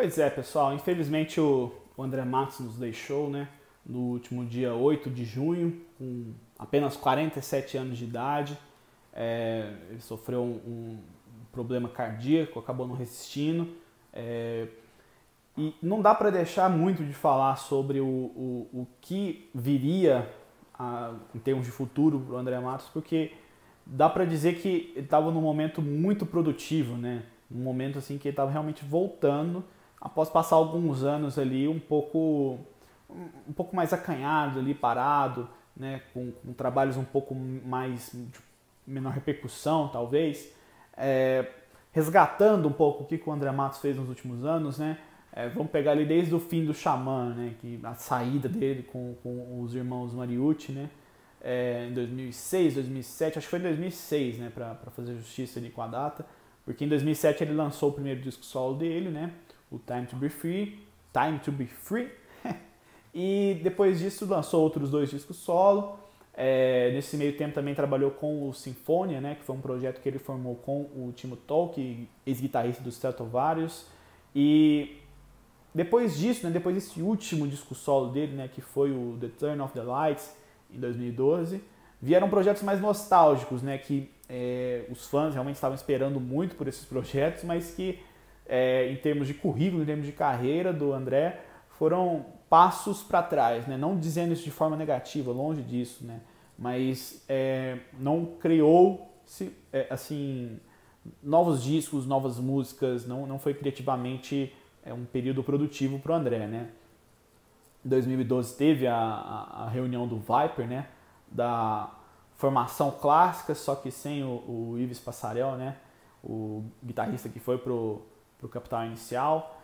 Pois é, pessoal, infelizmente o André Matos nos deixou, né, no último dia 8 de junho, com apenas 47 anos de idade. Ele sofreu um problema cardíaco, acabou não resistindo. E não dá para deixar muito de falar sobre o que viria em termos de futuro para o André Matos, porque dá para dizer que ele estava num momento muito produtivo, né? Um momento assim que ele estava realmente voltando após passar alguns anos ali um pouco mais acanhado ali, parado, né? Com trabalhos um pouco mais de menor repercussão, talvez, resgatando um pouco o que o André Matos fez nos últimos anos, né? Vamos pegar ali desde o fim do Xamã, né? Que a saída dele com os irmãos Mariucci, né? Em 2006, 2007, acho que foi em 2006, né? Para fazer justiça ali com a data, porque em 2007 ele lançou o primeiro disco solo dele, né? O Time to Be Free, e depois disso lançou outros dois discos solo. Nesse meio tempo também trabalhou com o Sinfonia, né? Que foi um projeto que ele formou com o Timo Tolkki, ex-guitarrista dos Stratovarius. E depois disso, né, depois desse último disco solo dele, né, que foi o The Turn of the Lights, em 2012, vieram projetos mais nostálgicos, né, que os fãs realmente estavam esperando muito por esses projetos, mas que em termos de currículo, em termos de carreira do André, foram passos para trás, né, não dizendo isso de forma negativa, longe disso, né, mas não criou assim, novos discos, novas músicas, não foi criativamente um período produtivo para o André, né. Em 2012 teve a reunião do Viper, né, da formação clássica, só que sem o Yves Passarell, né, o guitarrista que foi pro Capital Inicial.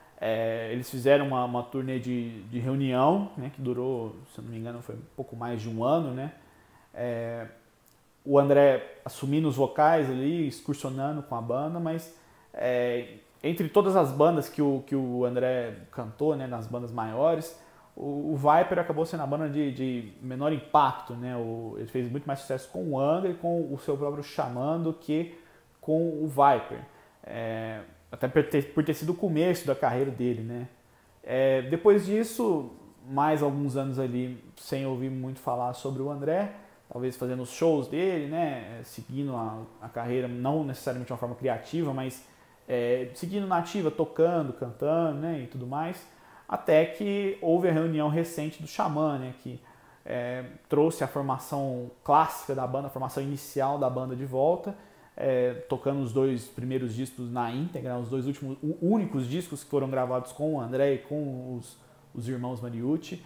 Eles fizeram uma turnê de reunião, né, que durou, se eu não me engano, foi um pouco mais de um ano, né. O André assumindo os vocais ali, excursionando com a banda, mas entre todas as bandas que o André cantou, né, nas bandas maiores, o Viper acabou sendo a banda de menor impacto, né? Ele fez muito mais sucesso com o Angra e com o seu próprio Xamã do que com o Viper. Até por ter sido o começo da carreira dele, né? Depois disso, mais alguns anos ali sem ouvir muito falar sobre o André, talvez fazendo os shows dele, né? Seguindo a carreira, não necessariamente de uma forma criativa, mas seguindo na ativa, tocando, cantando, né? E tudo mais. Até que houve a reunião recente do Xamã, né, que trouxe a formação clássica da banda, a formação inicial da banda de volta, tocando os dois primeiros discos na íntegra, os dois únicos discos que foram gravados com o André e com os irmãos Mariucci.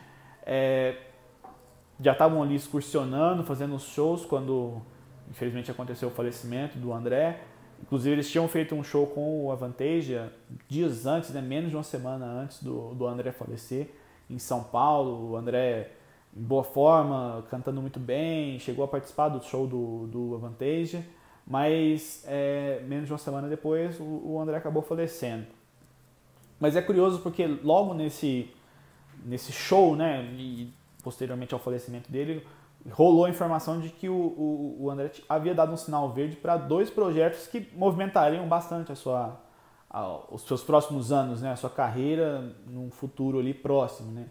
Já estavam ali excursionando, fazendo os shows quando infelizmente aconteceu o falecimento do André. Inclusive eles tinham feito um show com o Avantasia dias antes, né, menos de uma semana antes do André falecer, em São Paulo. O André em boa forma, cantando muito bem, chegou a participar do show do Avantasia, mas menos de uma semana depois o André acabou falecendo. Mas é curioso porque logo nesse show, né, e posteriormente ao falecimento dele, rolou a informação de que o André havia dado um sinal verde para dois projetos que movimentariam bastante os seus próximos anos, né, a sua carreira num futuro ali próximo, né,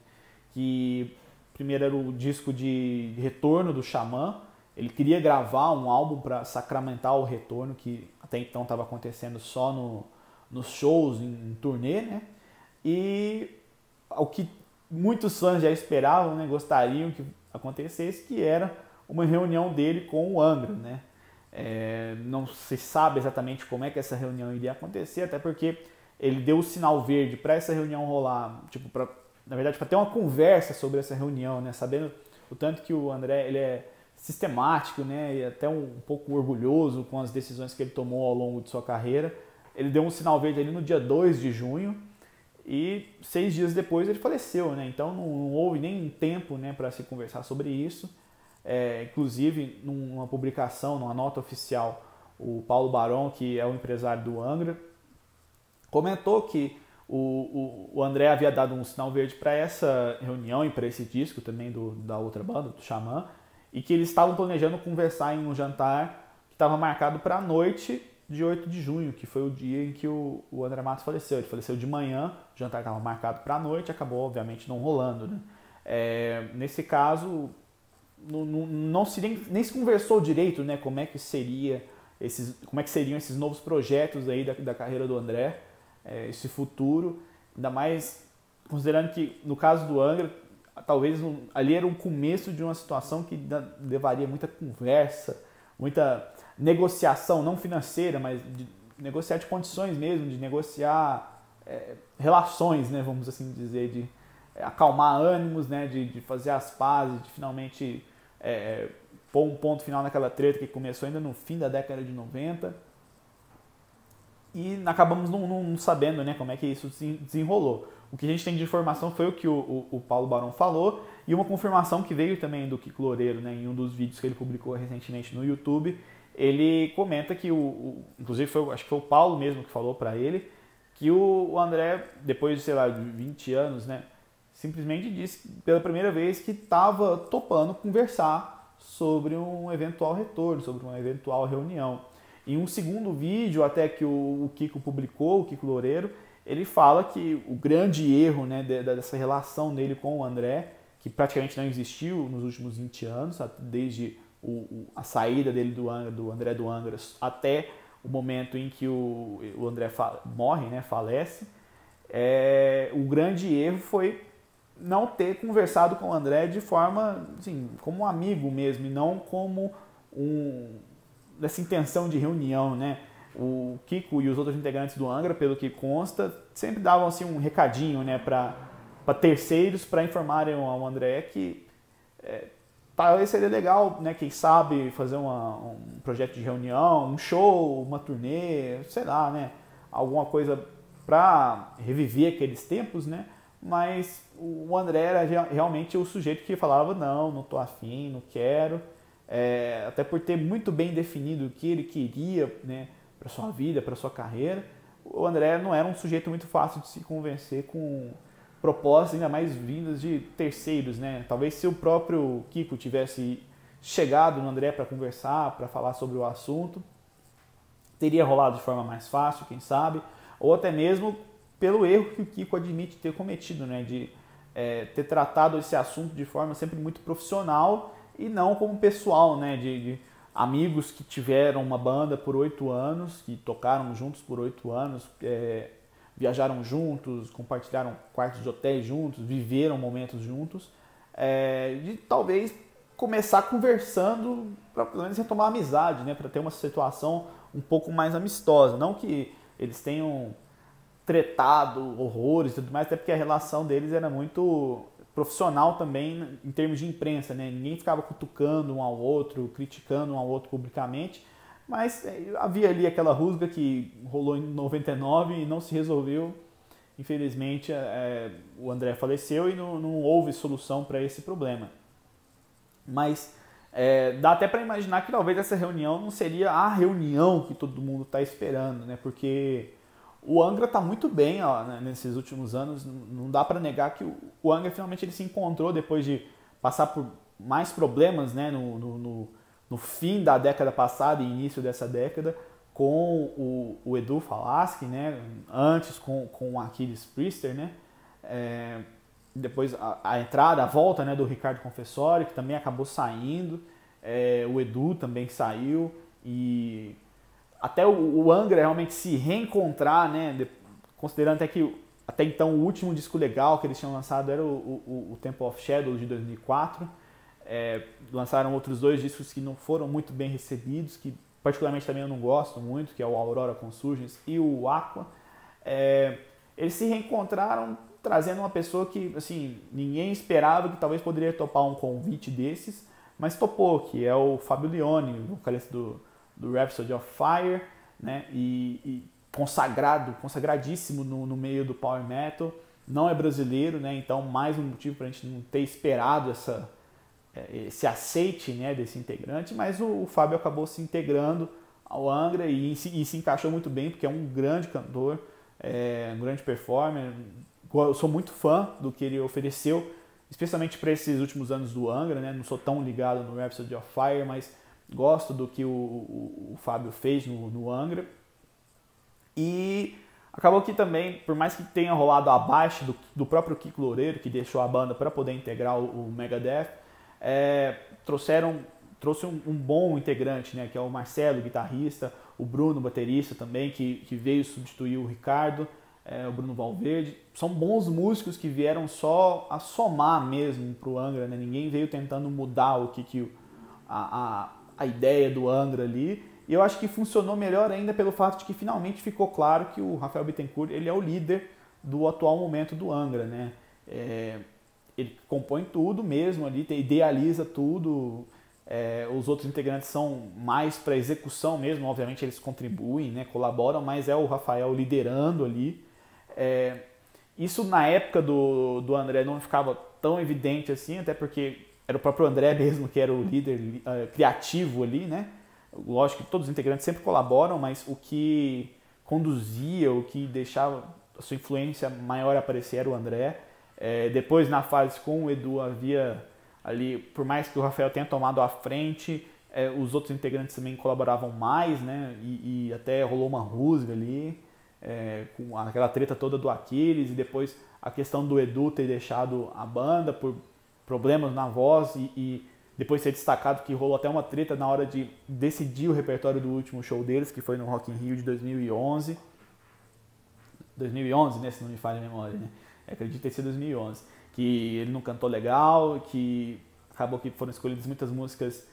que primeiro era o disco de retorno do Xamã. Ele queria gravar um álbum para sacramentar o retorno, que até então estava acontecendo só nos shows, em turnê, né, e o que muitos fãs já esperavam, né, gostariam que acontecesse, que era uma reunião dele com o Angra, né? Não se sabe exatamente como é que essa reunião iria acontecer, até porque ele deu o sinal verde para essa reunião rolar, tipo, na verdade, para ter uma conversa sobre essa reunião, né? Sabendo o tanto que o André ele é sistemático, né? E até um pouco orgulhoso com as decisões que ele tomou ao longo de sua carreira. Ele deu um sinal verde ali no dia 2 de junho, e 6 dias depois ele faleceu, né? Então não houve nem tempo, né, para se conversar sobre isso. Inclusive, numa publicação, numa nota oficial, o Paulo Barão, que é o empresário do Angra, comentou que o André havia dado um sinal verde para essa reunião e para esse disco também da outra banda, do Xamã, e que eles estavam planejando conversar em um jantar que estava marcado para a noite de 8 de junho, que foi o dia em que o André Matos faleceu. Ele faleceu de manhã, o jantar estava marcado para a noite, acabou obviamente não rolando, né? Nesse caso, não se nem se conversou direito, né, como é que seriam esses novos projetos aí da carreira do André, esse futuro, ainda mais considerando que no caso do Angra, talvez ali era um começo de uma situação que levaria muita conversa, muita negociação, não financeira, mas de negociar de condições mesmo, de negociar relações, né, vamos assim dizer, de acalmar ânimos, né, de fazer as pazes, de finalmente pôr um ponto final naquela treta que começou ainda no fim da década de 90. E acabamos não sabendo, né, como é que isso se desenrolou. O que a gente tem de informação foi o que o Paulo Barão falou e uma confirmação que veio também do Kiko Loureiro, né, em um dos vídeos que ele publicou recentemente no YouTube. Ele comenta que, inclusive acho que foi o Paulo mesmo que falou para ele, que o André, depois de, sei lá, de 20 anos, né, simplesmente disse pela primeira vez que estava topando conversar sobre um eventual retorno, sobre uma eventual reunião. Em um segundo vídeo, até que o Kiko publicou, o Kiko Loureiro, ele fala que o grande erro, né, dessa relação dele com o André, que praticamente não existiu nos últimos 20 anos, desde a saída dele do André do Angra até o momento em que o André morre, né, falece, o grande erro foi não ter conversado com o André de forma, assim, como um amigo mesmo, e não como dessa intenção de reunião, né? O Kiko e os outros integrantes do Angra, pelo que consta, sempre davam assim um recadinho, né, para terceiros, para informarem ao André que talvez seria legal, né, quem sabe fazer um projeto de reunião, um show, uma turnê, sei lá, né, alguma coisa para reviver aqueles tempos, né? Mas o André era realmente o sujeito que falava não tô afim, não quero, até por ter muito bem definido o que ele queria, né, para sua vida, para sua carreira. O André não era um sujeito muito fácil de se convencer com propostas, ainda mais vindas de terceiros, né? Talvez se o próprio Kiko tivesse chegado no André para conversar, para falar sobre o assunto, teria rolado de forma mais fácil, quem sabe, ou até mesmo pelo erro que o Kiko admite ter cometido, né, de ter tratado esse assunto de forma sempre muito profissional e não como pessoal, né, de amigos que tiveram uma banda por 8 anos, que tocaram juntos por 8 anos, viajaram juntos, compartilharam quartos de hotéis juntos, viveram momentos juntos, de talvez começar conversando para pelo menos retomar a amizade, né, para ter uma situação um pouco mais amistosa, não que eles tenham tretado horrores e tudo mais, até porque a relação deles era muito profissional também em termos de imprensa, né? Ninguém ficava cutucando um ao outro, criticando um ao outro publicamente, mas havia ali aquela rusga que rolou em 99 e não se resolveu. Infelizmente, o André faleceu e não houve solução para esse problema. Mas dá até para imaginar que talvez essa reunião não seria a reunião que todo mundo está esperando, né? Porque o Angra está muito bem, ó, né, nesses últimos anos, não dá para negar que o Angra finalmente ele se encontrou depois de passar por mais problemas, né, no fim da década passada e início dessa década, com o Edu Falaschi, né, antes com o Aquiles Priester, né, depois a entrada, a volta, né, do Ricardo Confessori, que também acabou saindo, o Edu também saiu, e até o Angra realmente se reencontrar, né, considerando até que até então o último disco legal que eles tinham lançado era o Temple of Shadows de 2004. Lançaram outros 2 discos que não foram muito bem recebidos, que particularmente também eu não gosto muito, que é o Aurora Consurgence e o Aqua. Eles se reencontraram trazendo uma pessoa que assim, ninguém esperava que talvez poderia topar um convite desses, mas topou, que é o Fábio Lione, vocalista do Rhapsody of Fire, né? E consagradíssimo no meio do Power Metal, não é brasileiro, né? Então mais um motivo para a gente não ter esperado esse aceite, né, desse integrante, mas o Fábio acabou se integrando ao Angra e se encaixou muito bem, porque é um grande cantor, um grande performer. Eu sou muito fã do que ele ofereceu, especialmente para esses últimos anos do Angra, né? Não sou tão ligado no Rhapsody of Fire, mas gosto do que o Fábio fez no Angra. E acabou que também, por mais que tenha rolado abaixo do próprio Kiko Loureiro, que deixou a banda para poder integrar o Megadeth, trouxe um bom integrante, né, que é o Marcelo, guitarrista, o Bruno, baterista também, que veio substituir o Ricardo, o Bruno Valverde. São bons músicos que vieram só a somar mesmo para o Angra, né? Ninguém veio tentando mudar a ideia do Angra ali. E eu acho que funcionou melhor ainda pelo fato de que finalmente ficou claro que o Rafael Bittencourt ele é o líder do atual momento do Angra, né? Ele compõe tudo mesmo ali, idealiza tudo. Os outros integrantes são mais para execução mesmo, obviamente eles contribuem, né, colaboram, mas é o Rafael liderando ali. Isso na época do André não ficava tão evidente assim, até porque era o próprio André mesmo que era o líder criativo ali, né? Lógico que todos os integrantes sempre colaboram, mas o que conduzia, o que deixava a sua influência maior aparecer era o André. Depois, na fase com o Edu, havia ali, por mais que o Rafael tenha tomado a frente, os outros integrantes também colaboravam mais, né? E até rolou uma rusga ali, com aquela treta toda do Aquiles, e depois a questão do Edu ter deixado a banda por problemas na voz e depois ser destacado que rolou até uma treta na hora de decidir o repertório do último show deles, que foi no Rock in Rio de 2011. 2011, né, se não me falha a memória, né? Acredito ter sido 2011. Que ele não cantou legal, que acabou que foram escolhidas muitas músicas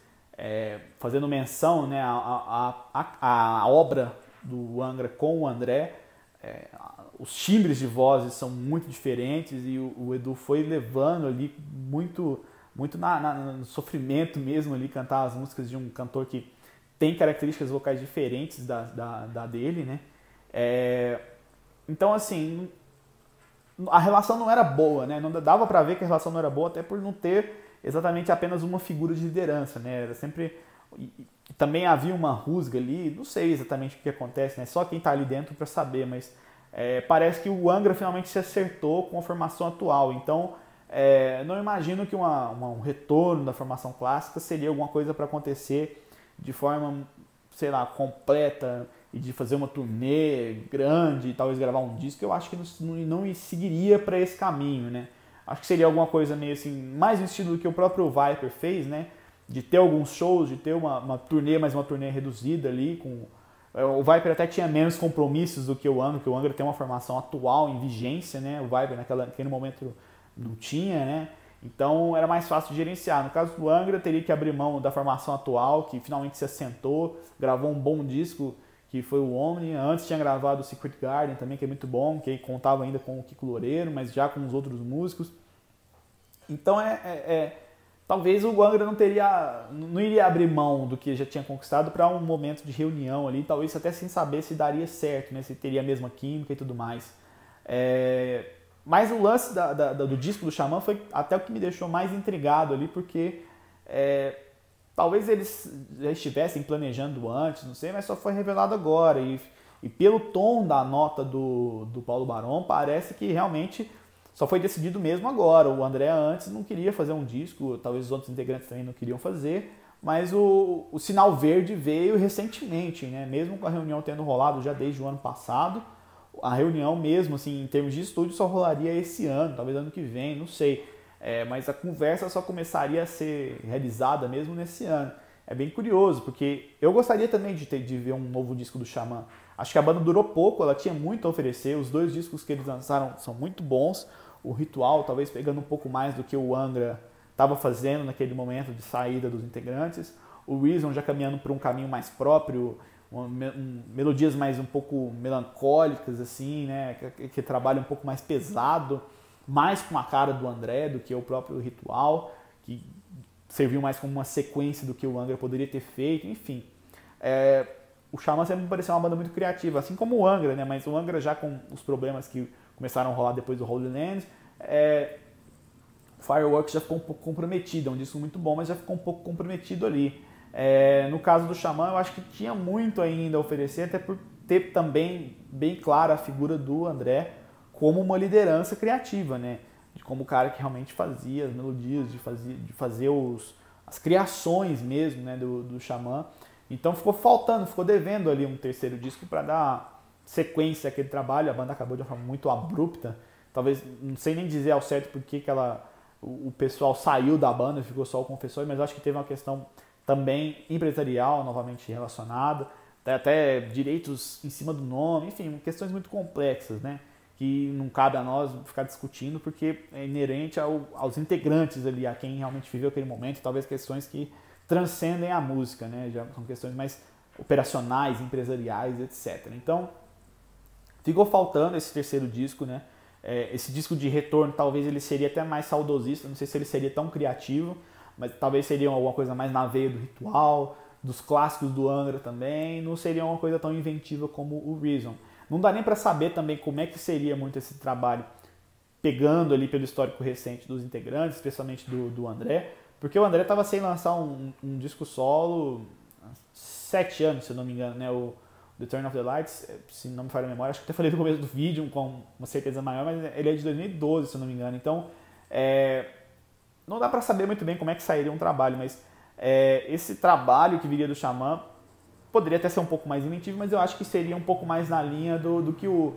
fazendo menção, né, à obra do Angra com o André. Os timbres de vozes são muito diferentes e o Edu foi levando ali muito no sofrimento mesmo ali, cantar as músicas de um cantor que tem características vocais diferentes da dele, né? Então, assim, a relação não era boa, né? Não dava pra ver que a relação não era boa, até por não ter exatamente apenas uma figura de liderança, né? Era sempre... Também havia uma rusga ali, não sei exatamente o que acontece, né? Só quem tá ali dentro pra saber, mas parece que o Angra finalmente se acertou com a formação atual. Então, não imagino que um retorno da formação clássica seria alguma coisa para acontecer de forma, sei lá, completa e de fazer uma turnê grande e talvez gravar um disco. Eu acho que não seguiria para esse caminho, né? Acho que seria alguma coisa meio assim, mais no estilo do que o próprio Viper fez, né? De ter alguns shows, de ter uma turnê, mas uma turnê reduzida ali. O Viper até tinha menos compromissos do que o Angra, porque o Angra tem uma formação atual, em vigência, né? O Viper naquele momento não tinha, né? Então era mais fácil de gerenciar. No caso do Angra, teria que abrir mão da formação atual, que finalmente se assentou, gravou um bom disco, que foi o Omni. Antes tinha gravado o Secret Garden também, que é muito bom, que contava ainda com o Kiko Loureiro, mas já com os outros músicos. Então talvez o Angra não iria abrir mão do que já tinha conquistado para um momento de reunião ali, talvez até sem saber se daria certo, né? Se teria a mesma química e tudo mais. Mas o lance do disco do Xamã foi até o que me deixou mais intrigado ali, porque talvez eles já estivessem planejando antes, não sei, mas só foi revelado agora. E pelo tom da nota do Paulo Barão, parece que realmente só foi decidido mesmo agora. O André antes não queria fazer um disco, talvez os outros integrantes também não queriam fazer, mas o sinal verde veio recentemente, né? Mesmo com a reunião tendo rolado já desde o ano passado. A reunião mesmo, assim, em termos de estúdio, só rolaria esse ano, talvez ano que vem, não sei. Mas a conversa só começaria a ser realizada mesmo nesse ano. É bem curioso, porque eu gostaria também de ver um novo disco do Xamã. Acho que a banda durou pouco, ela tinha muito a oferecer. Os 2 discos que eles lançaram são muito bons. O Ritual, talvez pegando um pouco mais do que o Angra estava fazendo naquele momento de saída dos integrantes. O Reason já caminhando por um caminho mais próprio, melodias mais um pouco melancólicas, assim, né? Que trabalham um pouco mais pesado, mais com a cara do André do que o próprio Ritual, que serviu mais como uma sequência do que o Angra poderia ter feito, enfim. O Xamã sempre me pareceu uma banda muito criativa, assim como o Angra, né? Mas o Angra já com os problemas que começaram a rolar depois do Holy Land, Fireworks já ficou um pouco comprometido, é um disco muito bom, mas já ficou um pouco comprometido ali. No caso do Xamã, eu acho que tinha muito ainda a oferecer, até por ter também bem clara a figura do André como uma liderança criativa, né? De como o cara que realmente fazia as melodias, de fazer as criações mesmo, né, do Xamã. Então ficou devendo ali um terceiro disco para dar sequência daquele trabalho, a banda acabou de uma forma muito abrupta, talvez, não sei nem dizer ao certo porque que o pessoal saiu da banda, ficou só o Confessor, mas acho que teve uma questão também empresarial novamente relacionada, até direitos em cima do nome, enfim, questões muito complexas, né? Que não cabe a nós ficar discutindo porque é inerente aos integrantes ali, a quem realmente viveu aquele momento, talvez questões que transcendem a música, né? Já são questões mais operacionais, empresariais, etc. Então, ficou faltando esse terceiro disco, né? Esse disco de retorno, talvez ele seria até mais saudosista, não sei se ele seria tão criativo, mas talvez seria alguma coisa mais na veia do Ritual, dos clássicos do Angra também, não seria uma coisa tão inventiva como o Reason. Não dá nem para saber também como é que seria muito esse trabalho, pegando ali pelo histórico recente dos integrantes, especialmente do André, porque o André estava sem lançar um disco solo há 7 anos, se eu não me engano, né? O The Turn of the Lights, se não me falha a memória, acho que até falei no começo do vídeo com uma certeza maior, mas ele é de 2012, se eu não me engano. Então, não dá para saber muito bem como é que sairia um trabalho, mas esse trabalho que viria do Xamã poderia até ser um pouco mais inventivo, mas eu acho que seria um pouco mais na linha do que o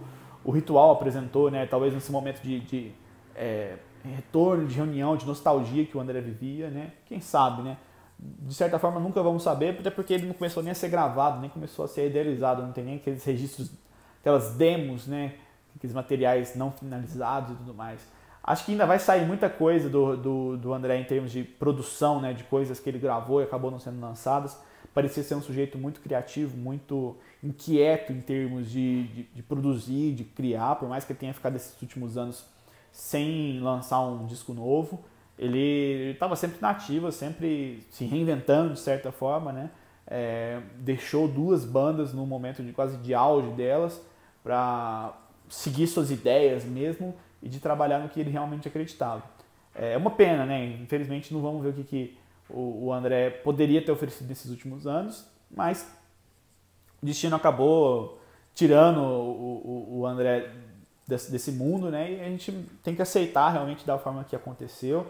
Ritual apresentou, né? Talvez nesse momento de retorno, de reunião, de nostalgia que o André vivia, né? Quem sabe, né? De certa forma nunca vamos saber, até porque ele não começou nem a ser gravado, nem começou a ser idealizado, não tem nem aqueles registros, aquelas demos, né? Aqueles materiais não finalizados e tudo mais. Acho que ainda vai sair muita coisa do André em termos de produção, né? De coisas que ele gravou e acabou não sendo lançadas. Parecia ser um sujeito muito criativo, muito inquieto em termos de produzir, de criar, por mais que ele tenha ficado esses últimos anos sem lançar um disco novo. Ele estava sempre na ativa, sempre se reinventando de certa forma, né? Deixou 2 bandas no momento de quase de auge delas para seguir suas ideias mesmo e de trabalhar no que ele realmente acreditava. É uma pena, né? Infelizmente não vamos ver o que o André poderia ter oferecido nesses últimos anos, mas o destino acabou tirando o André desse mundo, né? E a gente tem que aceitar realmente da forma que aconteceu.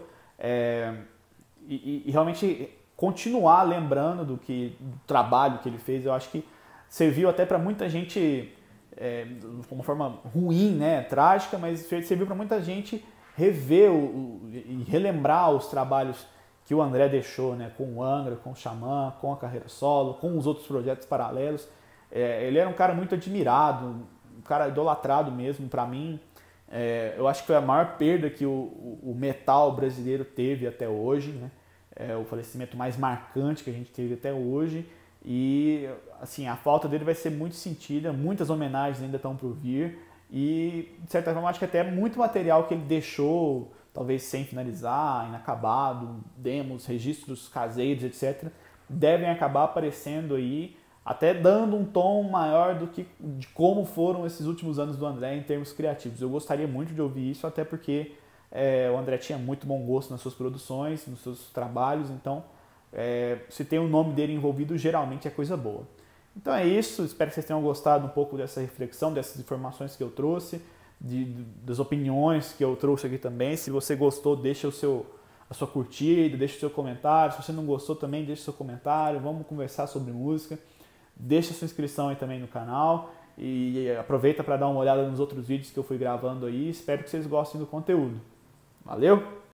E realmente continuar lembrando do trabalho que ele fez. Eu acho que serviu até para muita gente de uma forma ruim, né, trágica, mas serviu para muita gente rever e relembrar os trabalhos que o André deixou, né, com o Angra, com o Xamã, com a carreira solo, com os outros projetos paralelos. Ele era um cara muito admirado, um cara idolatrado mesmo para mim. Eu acho que foi a maior perda que o metal brasileiro teve até hoje, né? O falecimento mais marcante que a gente teve até hoje. E assim, a falta dele vai ser muito sentida, muitas homenagens ainda estão por vir. E de certa forma acho que até muito material que ele deixou, talvez sem finalizar, inacabado, demos, registros caseiros, etc., devem acabar aparecendo aí, até dando um tom maior de como foram esses últimos anos do André em termos criativos. Eu gostaria muito de ouvir isso, até porque o André tinha muito bom gosto nas suas produções, nos seus trabalhos, então se tem o nome dele envolvido, geralmente é coisa boa. Então é isso, espero que vocês tenham gostado um pouco dessa reflexão, dessas informações que eu trouxe, das opiniões que eu trouxe aqui também. Se você gostou, deixa a sua curtida, deixa o seu comentário. Se você não gostou também, deixa o seu comentário, vamos conversar sobre música. Deixa sua inscrição aí também no canal e aproveita para dar uma olhada nos outros vídeos que eu fui gravando aí. Espero que vocês gostem do conteúdo. Valeu!